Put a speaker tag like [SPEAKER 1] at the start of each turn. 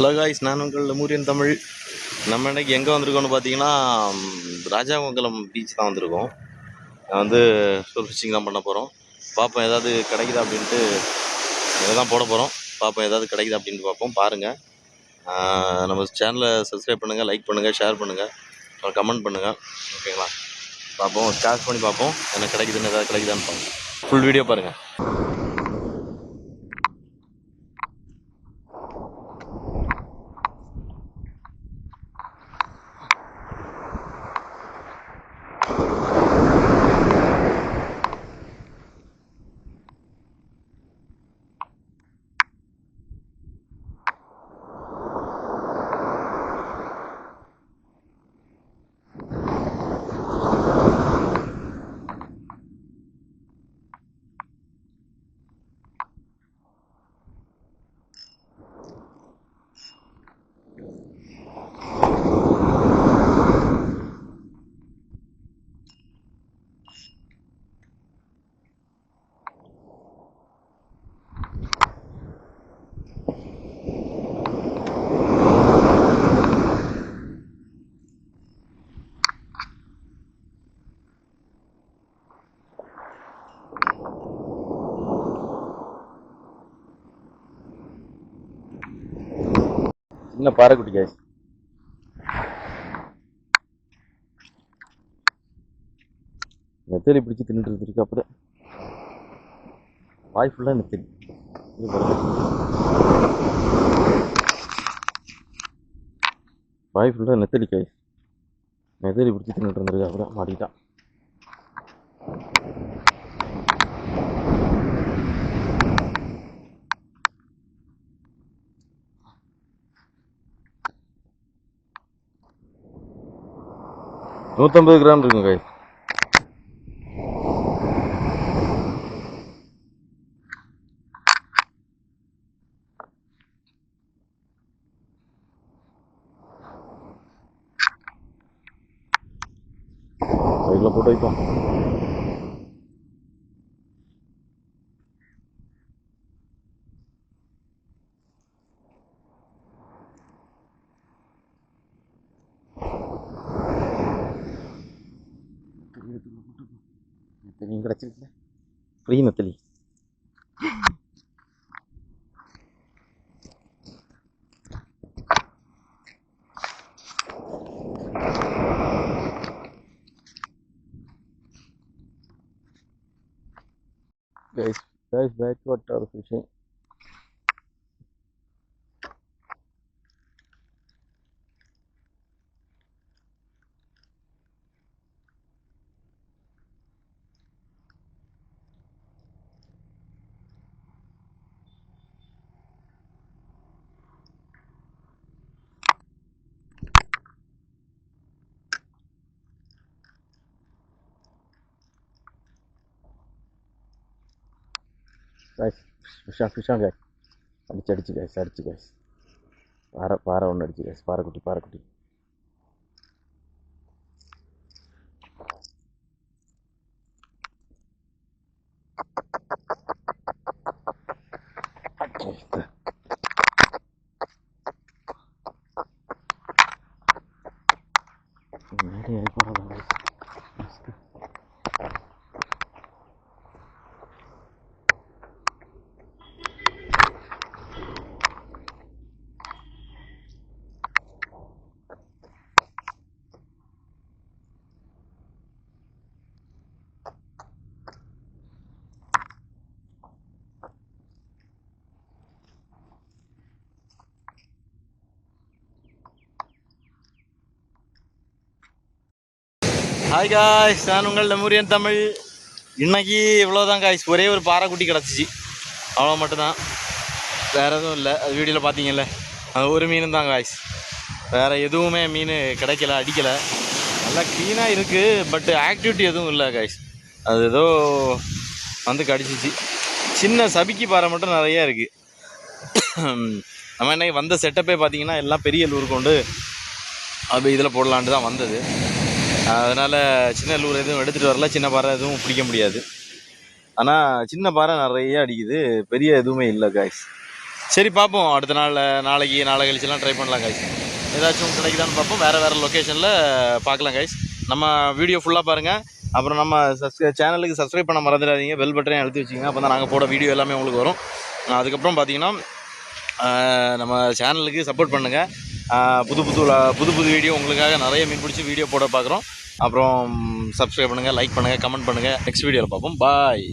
[SPEAKER 1] Hello guys, நான் உங்கள் Lemurian Tamil. நம்ம இன்னைக்கு எங்கே வந்திருக்கோம்னு பார்த்தீங்கன்னா, ராஜாமங்கலம் பீச் தான் வந்திருக்கோம். ஷோர் ஃபிஷிங் தான் பண்ண போகிறோம். பார்ப்போம் ஏதாவது கிடைக்குதா அப்படின்ட்டு. இதை தான் போட போகிறோம். பார்ப்போம் ஏதாவது கிடைக்குதா அப்படின்ட்டு பார்ப்போம். பாருங்கள், நம்ம சேனலை சப்ஸ்கிரைப் பண்ணுங்கள், லைக் பண்ணுங்கள், ஷேர் பண்ணுங்கள், கமெண்ட் பண்ணுங்கள். ஓகேங்களா? பார்ப்போம், கேஷ் பண்ணி பார்ப்போம் என்ன கிடைக்குதுன்னு, ஏதாவது கிடைக்குதான்னு பார்ப்போம். ஃபுல் வீடியோ பாருங்கள். சின்ன பாறைக்குட்டி காய்ஸ். நெத்தலி பிடிச்சி தின்னுட்டு இருக்கு. அப்படியே வாய் ஃபுல்லாக நெத்தலி. வாய் ஃபுல்லாக நெத்தலி காய்ஸ். நெத்தலி பிடிச்சி தின்னுட்டு இருந்திருக்கு. அப்படியே மாட்டிக்கிட்டான். $150 கிராம் இருக்குங்க காய்ஸ். சைடில் போட்டு வைப்போம். நெத்தலியும் கிடச்சிருக்குல்ல, free நெத்தலி. guys back water fishing. guys fish on guys. அடிச்சு guys. பாறை ஒன்று அடிச்சு guys. பாறைக்குட்டி. ஹாய் காய்ஸ், நான் உங்கள் லெமூரியன் தமிழ். இன்னைக்கு இவ்வளோதான் காய்ஸ். ஒரே ஒரு பாறைக்குட்டி கிடச்சிச்சு, அவ்வளோ மட்டும்தான். வேறு எதுவும் இல்லை. அது வீடியோவில் பார்த்தீங்கல்ல, அது ஒரு மீன் தான் காய்ஸ். வேறு எதுவுமே மீன் கிடைக்கல, அடிக்கலை. நல்லா க்ளீனாக இருக்குது, பட் ஆக்டிவிட்டி எதுவும் இல்லை காய்ஸ். அது ஏதோ கடிச்சிச்சு. சின்ன சபிக்கி பாறை மட்டும் நிறையா இருக்குது. நம்ம இன்னைக்கு வந்த செட்டப்பே பார்த்தீங்கன்னா எல்லாம் பெரிய லூர் கொண்டு அது இதில் போடலான்ட்டு தான் வந்தது. அதனால் சின்ன லூர் எதுவும் எடுத்துகிட்டு வரல. சின்ன பாறை எதுவும் பிடிக்க முடியாது. ஆனால் சின்ன பாறை நிறைய அடிக்குது, பெரிய எதுவுமே இல்லை காய்ஸ். சரி பார்ப்போம், அடுத்த நாள் நாளைக்கு நாளை கழிச்சுலாம் ட்ரை பண்ணலாம் கைஸ். ஏதாச்சும் கிடைக்குதான்னு பார்ப்போம், வேறு லொக்கேஷனில் பார்க்கலாம் கைஸ். நம்ம வீடியோ ஃபுல்லாக பாருங்கள். அப்புறம் நம்ம சேனலுக்கு சப்ஸ்கிரைப் பண்ண மறந்துடாதீங்க, பெல் பட்டனையும் அழுத்தி வச்சுக்கோங்க. அப்போ தான் நாங்கள் போட வீடியோ எல்லாமே உங்களுக்கு வரும். அதுக்கப்புறம் பார்த்தீங்கன்னா நம்ம சேனலுக்கு சப்போர்ட் பண்ணுங்கள். புது வீடியோ உங்களுக்காக நிறைய மீன் பிடிச்சி வீடியோ போட பார்க்குறோம். அப்புறம் சப்ஸ்கிரைப் பண்ணுங்கள், லைக் பண்ணுங்கள், கமெண்ட் பண்ணுங்கள். நெக்ஸ்ட் வீடியோவில் பார்ப்போம். பாய்.